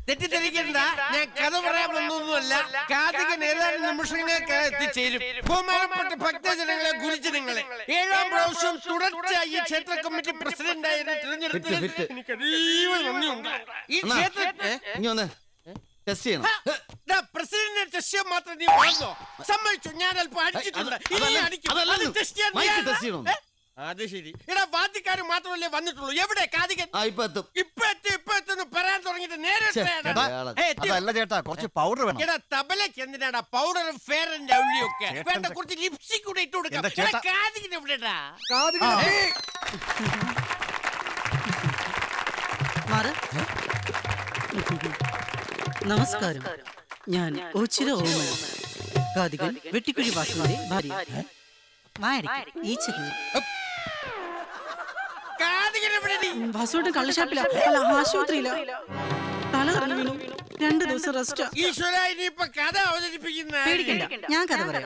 തെറ്റിദ്ധരിക്കണ്ട, ഞാൻ കഥ പറയാൻ വന്നൊന്നുമല്ല. കാതികൻ ഏതാനും നിമിഷങ്ങൾക്ക് എത്തിച്ചേരും. ബഹുമാനപ്പെട്ട ഭക്തജനങ്ങളെ, ഗുരുജനങ്ങളെ, 7ാം പ്രാവശ്യം തുടർച്ചയായി ഈ ക്ഷേത്ര കമ്മിറ്റി പ്രസിഡന്റായി തിരഞ്ഞെടുത്തതിൽ എനിക്ക് അതീവ നന്ദിയുണ്ട്. ഈ ക്ഷേത്ര പ്രസിഡന്റിനെ ടെസ്റ്റ് ചെയ്യാൻ മാത്രം നീ വന്നോ? സമ്മതിച്ചു, ഞാൻ അല്പം അടിച്ചിട്ടുണ്ട്. അത് ശരി. എടാ, വാദ്യക്കാര് മാത്രമല്ലേ വന്നിട്ടുള്ളൂ. എവിടെ കാതികൻ? ഇപ്പൊ എത്തുന്നു പറയാൻ തുടങ്ങിട്ട് നേരെ. എടാ, തബലക്ക് എന്തിനാടാ പൗഡറും ഫെയർ ആൻഡ് ലവ്ലി ഒക്കെ? വേണ്ട, കുറച്ച് ലിപ്സ്റ്റിക് കൂടെ ഇട്ട് കൊടുക്കാം. കാതികൻ എവിടെടാ? നമസ്കാരം, ഞാൻ ഓച്ചിറ ഓമന, കാതികൻ വെട്ടിക്കുഴി വാസുവിന്റെ ഭാര്യ. വാസുവിന്റെ കള്ളുഷാപ്പില, അല്ല ആശുപത്രിയില. തല കറങ്ങി വീണു. 2 ദിവസം റെസ്റ്റ്. ഈശ്വര, ഇനിയിപ്പോ കഥ അവതരിപ്പിക്കുന്ന പേടിക്കണ്ട, ഞാൻ കഥ പറയാം.